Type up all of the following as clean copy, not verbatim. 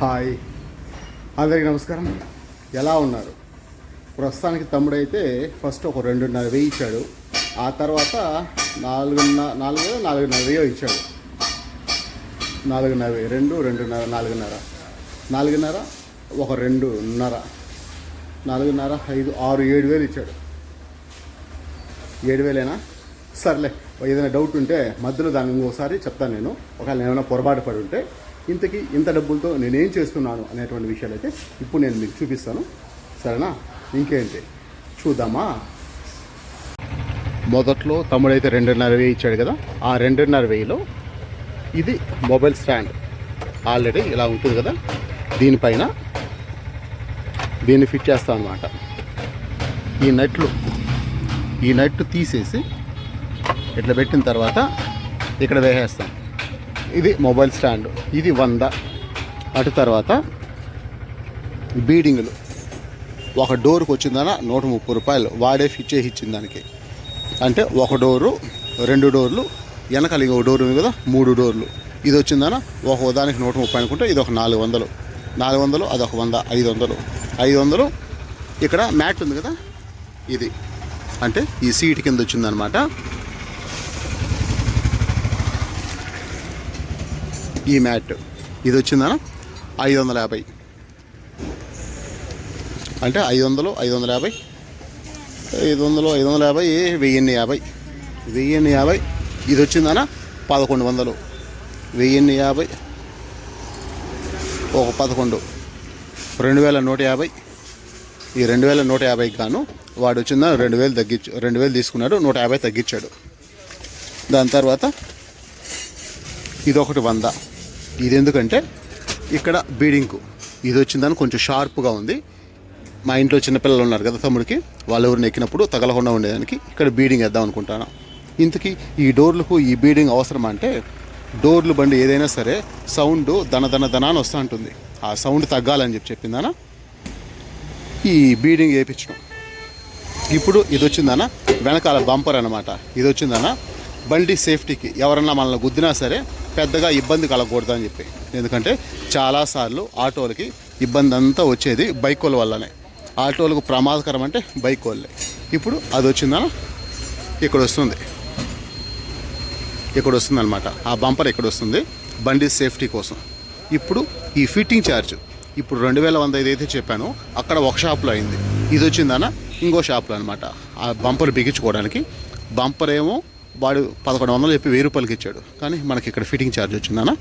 Hi, అందరికీ నమస్కారం. ఎలా ఉన్నారు? ప్రస్తుతానికి తమ్ముడైతే ఫస్ట్ ఒక 2.5 ఇచ్చాడు. ఆ తర్వాత 4.5 ఇచ్చాడు. 4.5 2.5 4.5 ఒక 2.5 4.5 5 6 7,000 ఇచ్చాడు. 7,000ఏనా? సర్లే, ఏదైనా డౌట్ ఉంటే మధ్యలో దాన్ని ఇంకోసారి చెప్తాను నేను. ఒకవేళ ఏమైనా పొరపాటు పడి ఉంటే ఇంతకీ ఇంత డబ్బులతో నేనేం చేస్తున్నాను అనేటువంటి విషయాలు అయితే ఇప్పుడు నేను మీకు చూపిస్తాను. సరేనా? ఇంకేంటి చూద్దామా? మొదట్లో తమ్ముడైతే 2.5 ఇచ్చాడు కదా. ఆ 2.5లో ఇది మొబైల్ స్టాండ్ ఆల్రెడీ ఇలా ఉంటుంది కదా. దీనిపైన దీన్ని ఫిట్ చేస్తాం అన్నమాట. ఈ నట్లు తీసేసి ఇట్లా పెట్టిన తర్వాత ఇక్కడ వేసేస్తాం. ఇది మొబైల్ స్టాండ్. ఇది 100. అటు తర్వాత బీడింగులు ఒక డోర్కి వచ్చిందన 130 రూపాయలు వాడే ఫిట్ చేసి ఇచ్చిన దానికి. అంటే ఒక డోరు 2 డోర్లు, వెనకాల ఇంకొక డోర్ ఉంది కదా, 3 డోర్లు. ఇది వచ్చిందన ఒక దానికి 130 అనుకుంటే ఇది ఒక 400 అదొక 100 500. ఇక్కడ మ్యాట్ ఉంది కదా, ఇది అంటే ఈ సీట్ కింద వచ్చిందనమాట. ఈ మ్యాట్ ఇది వచ్చిందన 550. అంటే 500 550 1050 ఇది వచ్చిందన 1100. 1050 ఒక 11 2150. ఈ 2150 గాను వాడు వచ్చిందా 2,000 తీసుకున్నాడు, 150 తగ్గించాడు. దాని తర్వాత ఇది ఒకటి 100. ఇది ఎందుకంటే ఇక్కడ బీడింగ్కు ఇది వచ్చిందని కొంచెం షార్ప్గా ఉంది. మా ఇంట్లో చిన్నపిల్లలు ఉన్నారు కదా తమ్ముడికి, వాళ్ళు ఎవరిని ఎక్కినప్పుడు తగలకుండా ఉండేదానికి ఇక్కడ బీడింగ్ వేద్దాం అనుకుంటాను. ఇంతకీ ఈ డోర్లకు ఈ బీడింగ్ అవసరం అంటే, డోర్లు బండి ఏదైనా సరే సౌండ్ దన అని వస్తూ ఉంటుంది. ఆ సౌండ్ తగ్గాలని చెప్పిందానా ఈ బీడింగ్ వేయించడం. ఇప్పుడు ఇది వచ్చిందనా వెనకాల బంపర్ అనమాట. ఇది వచ్చిందనా బండి సేఫ్టీకి, ఎవరన్నా మనల్ని గుద్దినా సరే పెద్దగా ఇబ్బంది కలగకూడదని చెప్పి. ఎందుకంటే చాలాసార్లు ఆటోలకి ఇబ్బంది అంతా వచ్చేది బైక్ వాళ్ళ వల్లనే. ఆటోలకు ప్రమాదకరం అంటే బైక్ వాళ్ళే. ఇప్పుడు అది వచ్చిందనా ఇక్కడ వస్తుంది అనమాట. ఆ బంపర్ ఇక్కడ వస్తుంది బండి సేఫ్టీ కోసం. ఇప్పుడు ఈ ఫిట్టింగ్ ఛార్జ్ ఇప్పుడు 2,100 ఏదైతే చెప్పానో అక్కడ ఒక షాప్లో అయింది. ఇది వచ్చిందనా ఇంకో షాప్లో అనమాట. ఆ బంపర్ బిగించుకోవడానికి. బంపర్ ఏమో వాడు 1100 చెప్పి 1000 రూపాయలకి ఇచ్చాడు. కానీ మనకి ఇక్కడ ఫిట్టింగ్ ఛార్జ్ వచ్చిందనా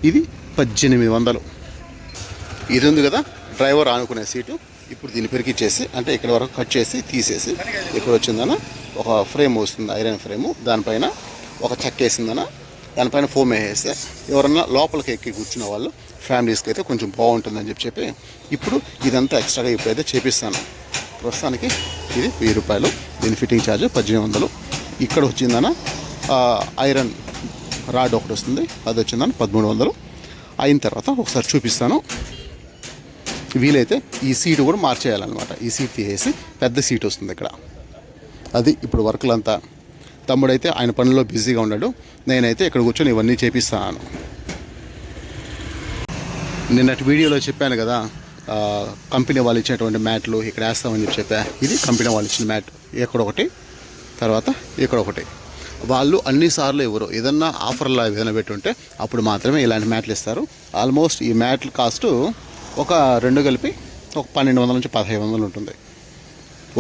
ఇది 1800. ఇది ఉంది కదా డ్రైవర్ ఆనుకునే సీటు. ఇప్పుడు దీన్ని పెరికిచ్చేసి అంటే ఇక్కడ వరకు కట్ చేసి తీసేసి ఇక్కడ వచ్చిందనా ఒక ఫ్రేమ్ వస్తుంది, ఐరన్ ఫ్రేము. దానిపైన ఒక చెక్క వేసిందనా, దానిపైన ఫోమ్ వేసేస్తే ఎవరన్నా లోపలికి ఎక్కి కూర్చున్న వాళ్ళు ఫ్యామిలీస్కి అయితే కొంచెం బాగుంటుందని చెప్పి ఇప్పుడు ఇదంతా ఎక్స్ట్రాగా ఇప్పుడైతే చేపిస్తాను. ప్రస్తుతానికి ఇది 1000 రూపాయలు. దీని ఫిట్టింగ్ ఛార్జ్ 1800. ఇక్కడ వచ్చిందన ఐరన్ రాడ్ ఒకటి వస్తుంది, అది వచ్చిందని 1300. అయిన తర్వాత ఒకసారి చూపిస్తాను. వీలైతే ఈ సీటు కూడా మార్చేయాలన్నమాట. ఈ సీట్ తీసేసి పెద్ద సీట్ వస్తుంది ఇక్కడ. అది ఇప్పుడు వర్క్లంతా. తమ్ముడైతే ఆయన పనుల్లో బిజీగా ఉన్నాడు, నేనైతే ఇక్కడ కూర్చొని ఇవన్నీ చేపిస్తాను. నిన్నటి వీడియోలో చెప్పాను కదా కంపెనీ వాళ్ళు ఇచ్చినటువంటి మ్యాట్లు ఇక్కడ వేస్తామని చెప్పా. ఇది కంపెనీ వాళ్ళు ఇచ్చిన మ్యాట్. ఎక్కడొకటి తర్వాత ఇక్కడ వాళ్ళు అన్నిసార్లు ఎవరు ఏదన్నా ఆఫర్లా ఏదైనా పెట్టుంటే అప్పుడు మాత్రమే ఇలాంటి మ్యాట్లు ఇస్తారు. ఆల్మోస్ట్ ఈ మ్యాట్ల కాస్ట్ ఒక 2 కలిపి ఒక 1200 నుంచి 1500 ఉంటుంది.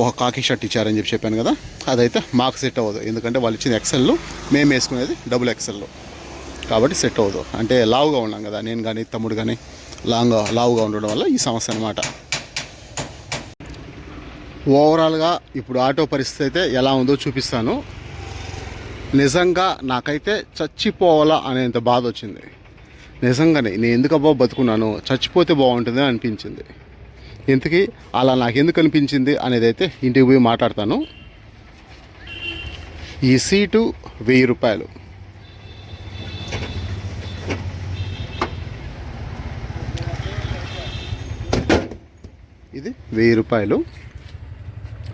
ఒక కాకి షర్ట్ ఇచ్చారని చెప్పాను కదా, అదైతే మాకు సెట్ అవ్వదు. ఎందుకంటే వాళ్ళు ఇచ్చిన ఎక్సెల్, మేము వేసుకునేది XXL కాబట్టి సెట్ అవ్వదు. అంటే లావుగా ఉన్నాం కదా, నేను కానీ తమ్ముడు కానీ లావుగా ఉండడం వల్ల ఈ సమస్య అనమాట. ఓవరాల్గా ఇప్పుడు ఆటో పరిస్థితి అయితే ఎలా ఉందో చూపిస్తాను. నిజంగా నాకైతే చచ్చిపోవాలా అనేంత బాధ వచ్చింది. నిజంగానే నేను ఎందుకబ్బా బతుకున్నాను, చచ్చిపోతే బాగుంటుంది అనిపించింది. ఇంతకీ అలా నాకెందుకు అనిపించింది అనేది అయితే ఇంటికి పోయి మాట్లాడతాను. ఈ సీటు 1000 రూపాయలు. ఇది 1000 రూపాయలు.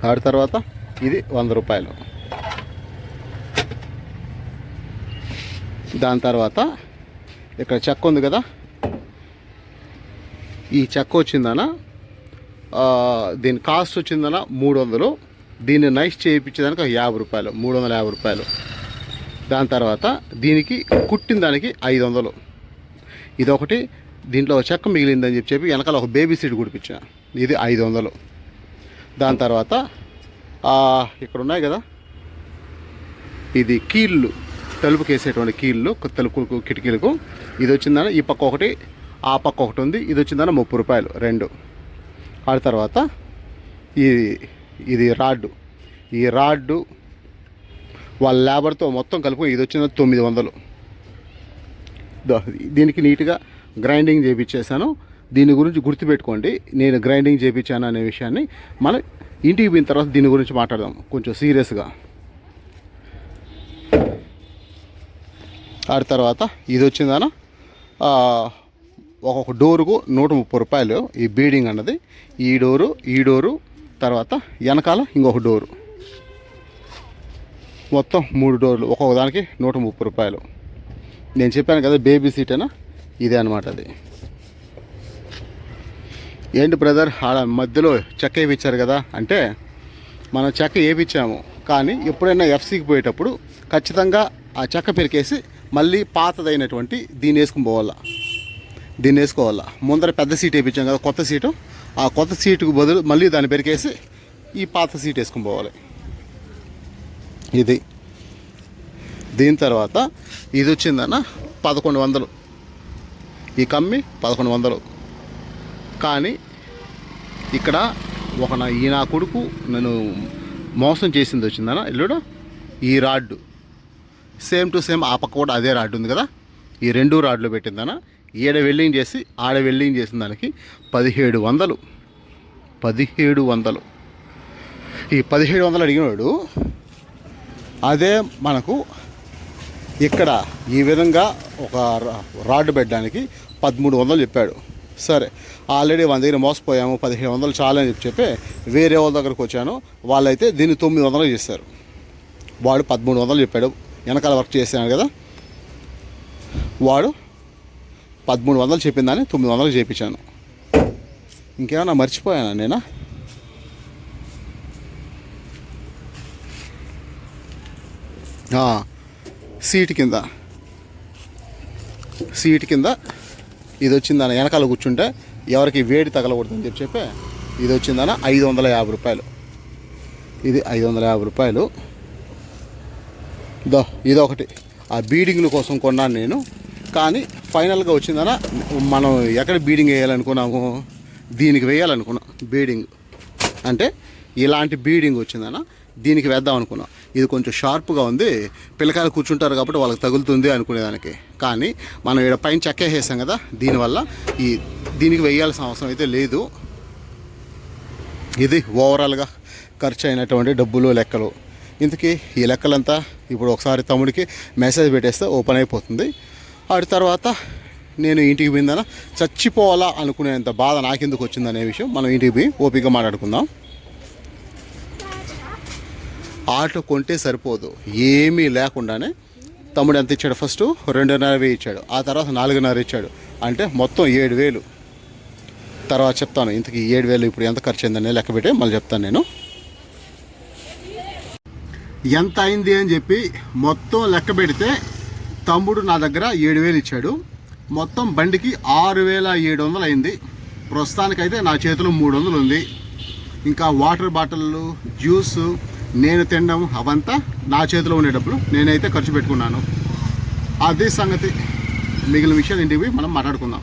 ఆడ తర్వాత ఇది 100 రూపాయలు. దాని తర్వాత ఇక్కడ చెక్క ఉంది కదా, ఈ చెక్క వచ్చిందనా దీని కాస్ట్ వచ్చిందనా 300. దీన్ని నైస్ చేయించేదానికి 50 రూపాయలు, 350 రూపాయలు. దాని తర్వాత దీనికి కుట్టిన దానికి 500. ఇదొకటి. దీంట్లో చెక్క మిగిలిందని చెప్పి వెనకాల ఒక బేబీ సీట్ కుడిపించా, ఇది 500. దాని తర్వాత ఇక్కడ ఉన్నాయి కదా, ఇది కీళ్ళు, తలుపుకి వేసేటువంటి కీళ్ళు, తలుపులకు కిటికీలకు. ఇది వచ్చిందని ఈ పక్క ఒకటి, ఆ పక్క ఒకటి ఉంది. ఇది వచ్చిందని 30 రూపాయలు 2. ఆ తర్వాత ఇది రాడ్డు. ఈ రాడ్డు వాళ్ళ లేబర్తో మొత్తం కలుపు ఇది వచ్చింది 900. దీనికి నీట్గా గ్రైండింగ్ చేయించేసాను. దీని గురించి గుర్తుపెట్టుకోండి, నేను గ్రైండింగ్ చేయించాను అనే విషయాన్ని మనం ఇంటికి పోయిన తర్వాత దీని గురించి మాట్లాడదాం కొంచెం సీరియస్గా. ఆ తర్వాత ఇది వచ్చిందన ఒక్కొక్క డోరుకు 130 రూపాయలు ఈ బీడింగ్ అన్నది. ఈ డోరు తర్వాత వెనకాల ఇంకొక డోరు, మొత్తం 3 డోర్లు, ఒక్కొక్క దానికి 130 రూపాయలు. నేను చెప్పాను కదా బేబీ సీట్ అయినా, ఇదే అనమాట. అది ఏంటి బ్రదర్ ఆడ మధ్యలో చెక్క వేయించారు కదా అంటే, మనం చెక్క వేయించాము, కానీ ఎప్పుడైనా ఎఫ్సీకి పోయేటప్పుడు ఖచ్చితంగా ఆ చెక్క పెరికేసి మళ్ళీ పాతదైనటువంటి దీన్ని వేసుకోవాలా. ముందర పెద్ద సీట్ వేయించాం కదా కొత్త సీటు, ఆ కొత్త సీటుకు బదులు మళ్ళీ దాన్ని పెరికేసి ఈ పాత సీట్ వేసుకుని పోవాలి. ఇది దీని తర్వాత ఇది వచ్చిందన్న 1100. ఈ కమ్మి 1100. కానీ ఇక్కడ ఈ నా కొడుకు నన్ను మోసం చేసింది వచ్చిందన్న ఇల్లుడు. ఈ రాడ్డు సేమ్ టు సేమ్ ఆ పక్క కూడా అదే రాడ్డు ఉంది కదా, ఈ 2 రాడ్లు పెట్టిందన్న. ఈడ వెల్డింగ్ చేసి ఆడ వెల్డింగ్ చేసిన దానికి 1700. ఈ 1700 అడిగినాడు. అదే మనకు ఇక్కడ ఈ విధంగా ఒక రాడ్ పెట్టడానికి 1300 చెప్పాడు. సరే, ఆల్రెడీ మన దగ్గర మోసపోయాము, 1700 చాలని చెప్పి వేరే వాళ్ళ దగ్గరకు వచ్చాను. వాళ్ళైతే దీన్ని 900 చేశారు. వాడు 1300 చెప్పాడు. వెనకాల వర్క్ చేశాను కదా, వాడు 1300 చెప్పిన దాన్ని 900 చేయించాను. ఇంకేమన్నా మర్చిపోయానా నేనా? సీట్ కింద ఇది వచ్చిందన్న, వెనకాల కూర్చుంటే ఎవరికి వేడి తగలకూడదని చెప్పి ఇది వచ్చిందన్న 550 రూపాయలు. ఇది 550 రూపాయలు. ఇదొకటి ఆ బీడింగ్ల కోసం కొన్నాను నేను. కానీ ఫైనల్గా వచ్చిందన్న, మనం ఎక్కడ బీడింగ్ వేయాలనుకున్నాము, దీనికి వేయాలనుకున్నాం. బీడింగ్ అంటే ఇలాంటి బీడింగ్ వచ్చిందన్న, దీనికి వేద్దాం అనుకున్నాం. ఇది కొంచెం షార్ప్గా ఉంది, పిల్లకాయలు కూర్చుంటారు కాబట్టి వాళ్ళకి తగులుతుంది అనుకునేదానికి. కానీ మనం ఇక్కడ పైన చెక్కేసేసాం కదా, దీనివల్ల దీనికి వేయాల్సిన అవసరం అయితే లేదు. ఇది ఓవరాల్గా ఖర్చు అయినటువంటి డబ్బులు లెక్కలు. ఇంతకీ ఈ లెక్కలంతా ఇప్పుడు ఒకసారి తమ్ముడికి మెసేజ్ పెట్టేస్తే ఓపెన్ అయిపోతుంది. వాటి తర్వాత నేను ఇంటికి పోయిందన చచ్చిపోవాలా అనుకునేంత బాధ నాకెందుకు వచ్చిందనే విషయం మనం ఇంటికి పోయి ఓపికగా మాట్లాడుకుందాం. ఆటో కొంటే సరిపోదు, ఏమీ లేకుండానే తమ్ముడు ఎంత ఇచ్చాడు, ఫస్ట్ 2.5 ఇచ్చాడు, ఆ తర్వాత 4.5 ఇచ్చాడు, అంటే మొత్తం 7000. తర్వాత చెప్తాను ఇంతకీ 7000 ఇప్పుడు ఎంత ఖర్చు అయిందని లెక్క పెట్టి మళ్ళీ చెప్తాను నేను. ఎంత అయింది అని చెప్పి మొత్తం లెక్క పెడితే తమ్ముడు నా దగ్గర 7000 ఇచ్చాడు. మొత్తం బండికి 6700 అయింది. ప్రస్తుతానికైతే నా చేతిలో 300 ఉంది. ఇంకా వాటర్ బాటిళ్ళు, జ్యూస్, నేను తినడం అవంతా నా చేతిలో ఉండే డబ్బులు నేనైతే ఖర్చు పెట్టుకున్నాను. అదే సంగతి. మిగిలిన విషయాలు ఇంటికి పోయి మనం మాట్లాడుకుందాం.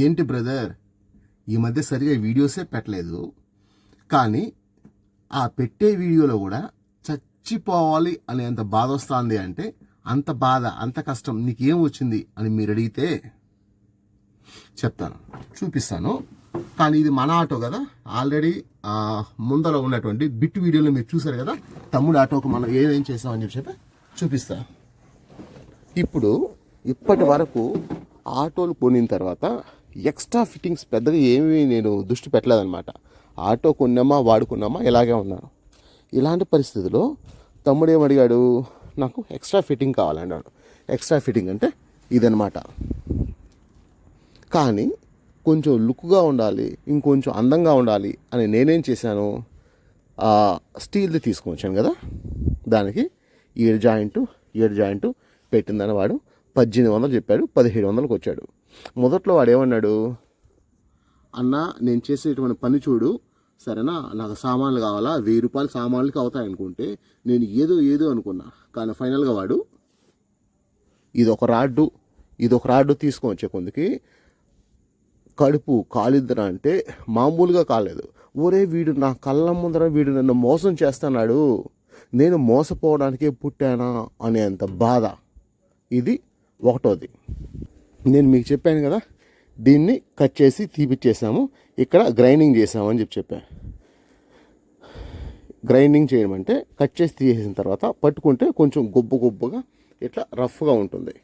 ఏంటి బ్రదర్ ఈ మధ్య సరిగా వీడియోసే పెట్టలేదు, కానీ ఆ పెట్టే వీడియోలో కూడా చచ్చిపోవాలి అనేంత బాధ వస్తుంది. అంటే అంత బాధ, అంత కష్టం నీకేం వచ్చింది అని మీరు అడిగితే చెప్తాను, చూపిస్తాను. కానీ ఇది మన ఆటో కదా, ఆల్రెడీ ముందర ఉన్నటువంటి బిట్ వీడియోలో మీరు చూసారు కదా. తమ్ముడు ఆటోకు మనం ఏమేం చేసామని చెప్పి చూపిస్తా. ఇప్పటి వరకు ఆటోలు కొనిన తర్వాత ఎక్స్ట్రా ఫిట్టింగ్స్ పెద్దగా ఏమీ నేను దృష్టి పెట్టలేదన్నమాట. ఆటో కొన్నామా వాడుకున్నామా ఇలాగే ఉన్నాను. ఇలాంటి పరిస్థితిలో తమ్ముడు ఏమడిగాడు, నాకు ఎక్స్ట్రా ఫిట్టింగ్ కావాలన్నాడు. ఎక్స్ట్రా ఫిట్టింగ్ అంటే ఇదనమాట. కానీ కొంచెం లుక్గా ఉండాలి, ఇంకొంచెం అందంగా ఉండాలి అని నేనేం చేశాను, స్టీల్ది తీసుకొని వచ్చాను కదా, దానికి ఏడు జాయింట్ పెట్టిందని వాడు 1800 చెప్పాడు, 1700కి వచ్చాడు. మొదట్లో వాడు ఏమన్నాడు, అన్న నేను చేసేటువంటి పని చూడు, సరేనా, నాకు సామాన్లు కావాలా, 1000 రూపాయలు సామాన్లకి అవుతాయి అనుకుంటే నేను ఏదో అనుకున్నా. కానీ ఫైనల్గా వాడు ఇదొక రాడ్డు తీసుకొని వచ్చే కొందికి కడుపు కాలిద్దరా అంటే మామూలుగా కాలేదు. వీడు నా కళ్ళ ముందర వీడు నన్ను మోసం చేస్తున్నాడు, నేను మోసపోవడానికే పుట్టానా అనేంత బాధ. ఇది ఒకటోది. నేను మీకు చెప్పాను కదా, దీన్ని కట్ చేసి తీపిచ్చేసాము, ఇక్కడ గ్రైండింగ్ చేసామని చెప్పాను. గ్రైండింగ్ చేయడం అంటే కట్ చేసి తీసేసిన తర్వాత పట్టుకుంటే కొంచెం గొబ్బగా ఇట్లా రఫ్గా ఉంటుంది.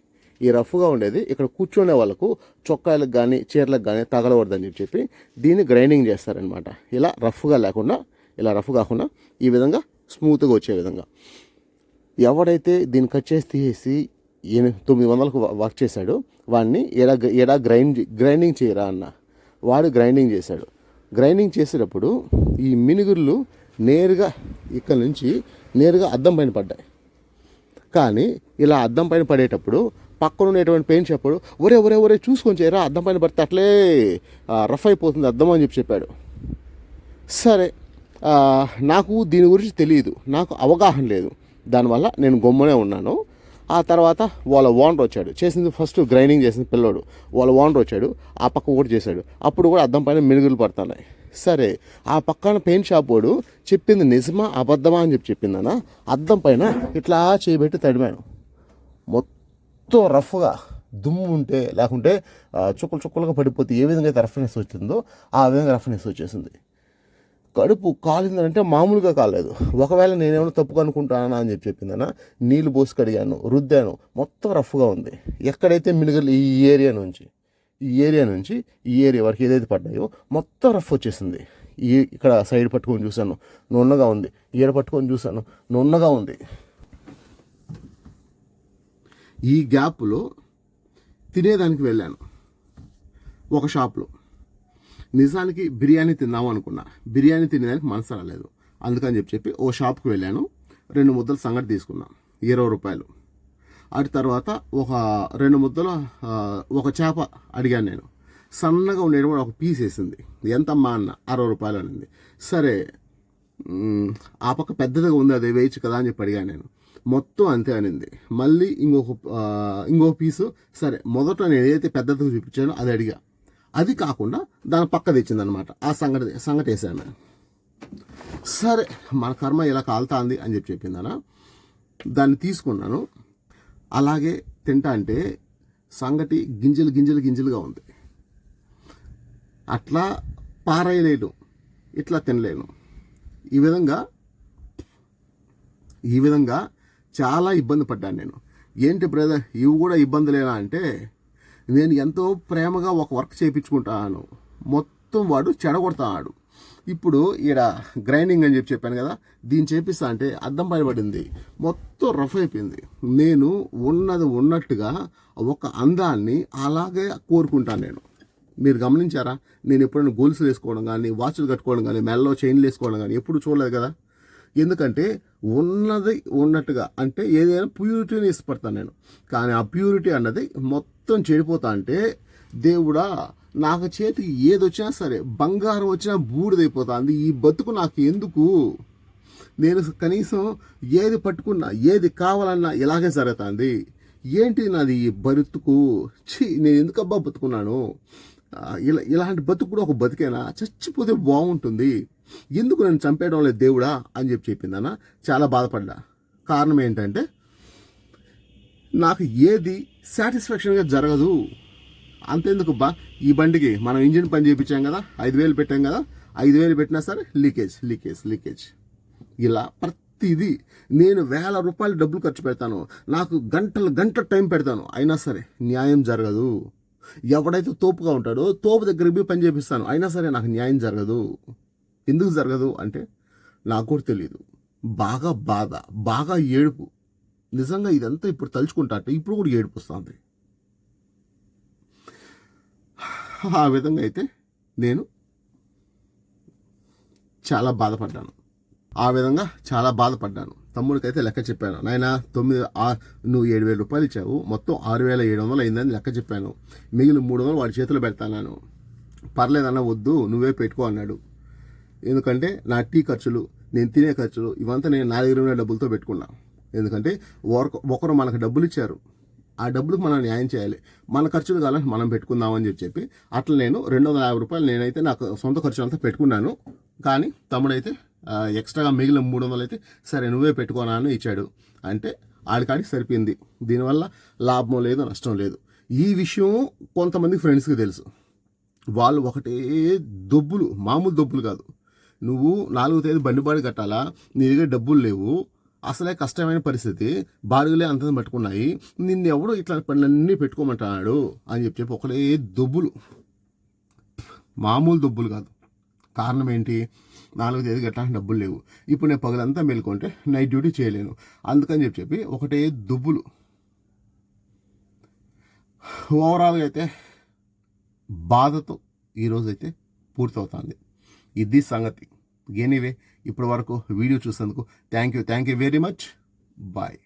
ఈ రఫ్గా ఉండేది ఇక్కడ కూర్చునే వాళ్ళకు చొక్కాయలకు కానీ చీరలకు కానీ తగలవద్దని చెప్పి దీన్ని గ్రైండింగ్ చేస్తారనమాట. ఇలా రఫ్గా లేకుండా, ఇలా రఫ్ కాకుండా ఈ విధంగా స్మూత్గా వచ్చే విధంగా. ఎవడైతే దీన్ని కట్ చేసి తీసేసి 900కు వర్క్ చేశాడు, వాడిని ఎడా గ్రైండింగ్ చేయరా అన్న. వాడు గ్రైండింగ్ చేశాడు. గ్రైండింగ్ చేసేటప్పుడు ఈ మినుగుర్లు నేరుగా ఇక్కడ నుంచి నేరుగా అద్దం పైన పడ్డాయి. కానీ ఇలా అద్దం పైన పడేటప్పుడు పక్కన ఉండేటువంటి పెయింట్ చెప్పాడు, ఒరే చూసుకొని చేయరా, అద్దం పైన పడితే అట్లే రఫ్ అయిపోతుంది అద్దం అని చెప్పాడు. సరే, నాకు దీని గురించి తెలియదు, నాకు అవగాహన లేదు, దానివల్ల నేను గమ్మునే ఉన్నాను. ఆ తర్వాత వాళ్ళ ఓనర్ వచ్చాడు, చేసింది ఫస్ట్ గ్రైండింగ్ చేసింది పిల్లోడు, వాళ్ళ ఓనర్ వచ్చాడు, ఆ పక్క కూడా చేశాడు. అప్పుడు కూడా అద్దం పైన మెరుగులు పడుతున్నాయి. సరే, ఆ పక్కన పెయింట్ షాప్ వాడు చెప్పింది నిజమా అబద్ధమా అని చెప్పిందనా, అద్దం పైన ఇట్లా చేయబెట్టి తడిమాను. మొత్తం రఫ్గా దుమ్ము ఉంటే లేకుంటే చుక్కలుగా పడిపోతే ఏ విధంగా అయితే రఫ్నెస్ వచ్చిందో ఆ విధంగా రఫ్నెస్ వచ్చేసింది. కడుపు కాలిందంటే మామూలుగా కాలేదు. ఒకవేళ నేనేమైనా తప్పు అనుకుంటానా అని చెప్పిందనా, నీళ్ళు పోసి కడిగాను, రుద్దాను, మొత్తం రఫ్గా ఉంది. ఎక్కడైతే మినుగులు ఈ ఏరియా నుంచి ఈ ఏరియా వరకు ఏదైతే పడ్డాయో మొత్తం రఫ్ వచ్చేసింది. ఇక్కడ సైడ్ పట్టుకొని చూశాను, నున్నగా ఉంది. ఈడ పట్టుకొని చూశాను, నున్నగా ఉంది. ఈ గ్యాప్లో తినేదానికి వెళ్ళాను ఒక షాప్లో. నిజానికి బిర్యానీ తిందాము అనుకున్నా, బిర్యానీ తినేదానికి మనసు రాలేదు. అందుకని చెప్పి ఓ షాప్కి వెళ్ళాను, 2 ముద్దలు సంగటి తీసుకున్నా, 20 రూపాయలు. అటు తర్వాత ఒక 2 ముద్దలు ఒక చేప అడిగాను నేను, సన్నగా ఉండేటువంటి ఒక పీస్ వేసింది. ఎంతమ్మా అన్న, 60 రూపాయలు అనింది. సరే, ఆ పక్క పెద్దదిగా ఉంది, అదే వేయచ్చు కదా అని చెప్పి అడిగాను నేను. మొత్తం అంతే అనింది. మళ్ళీ ఇంకొక పీసు, సరే మొదట నేను ఏదైతే పెద్దదిగా చూపించానో అది అడిగా, అది కాకుండా దాని పక్క తెచ్చిందనమాట. ఆ సంగటి వేసాను. సరే, మన కర్మ ఇలా కాలుతాంది అని చెప్పిందనా, దాన్ని తీసుకున్నాను. అలాగే తింటా అంటే సంగటి గింజలుగా ఉంది. అట్లా పారేయలేను, ఇట్లా తినలేను. ఈ విధంగా చాలా ఇబ్బంది పడ్డాను నేను. ఏంటి బ్రదర్ ఇవి కూడా ఇబ్బందులేనా అంటే, నేను ఎంతో ప్రేమగా ఒక వర్క్ చేయించుకుంటాను, మొత్తం వాడు చెడగొడతాడు. ఇప్పుడు ఈడ గ్రైండింగ్ అని చెప్పాను కదా, దీన్ని చేపిస్తా అంటే అద్దం పైన పడింది, మొత్తం రఫ్ అయిపోయింది. నేను ఉన్నట్టుగా ఒక అందాన్ని అలాగే కోరుకుంటాను నేను. మీరు గమనించారా? నేను ఎప్పుడైనా గోల్సులు వేసుకోవడం కానీ, వాచ్లు కట్టుకోవడం కానీ, మెల్లో చైన్లు వేసుకోవడం కానీ ఎప్పుడు చూడలేదు కదా. ఎందుకంటే ఉన్నది ఉన్నట్టుగా, అంటే ఏదైనా ప్యూరిటీని ఇష్టపడతాను నేను. కానీ ఆ ప్యూరిటీ అన్నది మొత్తం చెడిపోతా అంటే, దేవుడా నాకు చేతికి ఏది వచ్చినా సరే, బంగారం వచ్చినా బూడిదైపోతుంది, ఈ బతుకు నాకు ఎందుకు? నేను కనీసం ఏది పట్టుకున్నా, ఏది కావాలన్నా ఇలాగే జరుగుతుంది. ఏంటి నాది ఈ బతుకు? నేను ఎందుకబ్బా బతుకున్నాను? ఇలాంటి బతుకు కూడా ఒక బతికేనా? చచ్చిపోతే బాగుంటుంది, ఎందుకు నన్ను చంపేయడం లేదు దేవుడా అని చెప్పిందన్న. చాలా బాధపడ్డా. కారణం ఏంటంటే, నాకు ఏది సాటిస్ఫాక్షన్గా జరగదు. అంతెందుకు బా, ఈ బండికి మనం ఇంజిన్ పని చేయించాం కదా, 5000 పెట్టాం కదా, 5000 పెట్టినా సరే లీకేజ్. ఇలా ప్రతిదీ నేను 1000 రూపాయలు డబ్బులు ఖర్చు పెడతాను, నాకు గంటల టైం పెడతాను, అయినా సరే న్యాయం జరగదు. ఎవడైతే తోపుగా ఉంటాడో తోపు దగ్గరికి పోయి పని చేపిస్తాను, అయినా సరే నాకు న్యాయం జరగదు. ఎందుకు జరగదు అంటే నాకు కూడా తెలియదు. బాగా బాధ, బాగా ఏడుపు. నిజంగా ఇదంతా ఇప్పుడు తలుచుకుంటా అంటే ఇప్పుడు కూడా ఏడుపు వస్తుంది. ఆ విధంగా అయితే నేను చాలా బాధపడ్డాను. తమ్ముడికైతే లెక్క చెప్పాను, నాయన నువ్వు 7,000 రూపాయలు ఇచ్చావు, మొత్తం 6,700 అయిందని లెక్క చెప్పాను. మిగిలిన 300 వాడి చేతిలో పెడతాను. పర్లేదన్నా, వద్దు నువ్వే పెట్టుకో అన్నాడు. ఎందుకంటే నా టీ ఖర్చులు, నేను తినే ఖర్చులు, ఇవంతా నేను నా దగ్గర ఉన్న డబ్బులతో పెట్టుకున్నా. ఎందుకంటే ఒకరు మనకు డబ్బులు ఇచ్చారు, ఆ డబ్బులకు మనం న్యాయం చేయాలి, మన ఖర్చులు కావాలని మనం పెట్టుకుందామని చెప్పి అట్లా నేను 250 రూపాయలు నేనైతే నాకు సొంత ఖర్చు అంతా పెట్టుకున్నాను. కానీ తమ్ముడైతే ఎక్స్ట్రాగా మిగిలిన 300 అయితే సరే నువ్వే పెట్టుకోనాను ఇచ్చాడు. అంటే ఆడికాడికి సరిపోయింది. దీనివల్ల లాభం లేదు, నష్టం లేదు. ఈ విషయం కొంతమంది ఫ్రెండ్స్కి తెలుసు. వాళ్ళు ఒకటే దొబ్బులు, మామూలు దొబ్బులు కాదు. నువ్వు 4వ తేదీ బండి బాడి కట్టాలా, నీ దగ్గర డబ్బులు లేవు, అసలే కష్టమైన పరిస్థితి, బాడుగులే అంత పట్టుకున్నాయి, నిన్నెవడో ఇట్లా పనులన్నీ పెట్టుకోమంటున్నాడు అని చెప్పి ఒకటే దొబ్బులు, మామూలు దొబ్బులు కాదు. కారణం ఏంటి? 4వ తేదీ కట్టాలని డబ్బులు లేవు. ఇప్పుడు నేను పగలంతా మేలుకుంటే నైట్ డ్యూటీ చేయలేను, అందుకని చెప్పి ఒకటే దొబ్బులు. ఓవరాల్గా అయితే బాధతో ఈరోజైతే పూర్తవుతుంది. ఇది సంగతి. ఎనీవే, ఇప్పటి వరకు వీడియో చూసేందుకు thank you very much. Bye.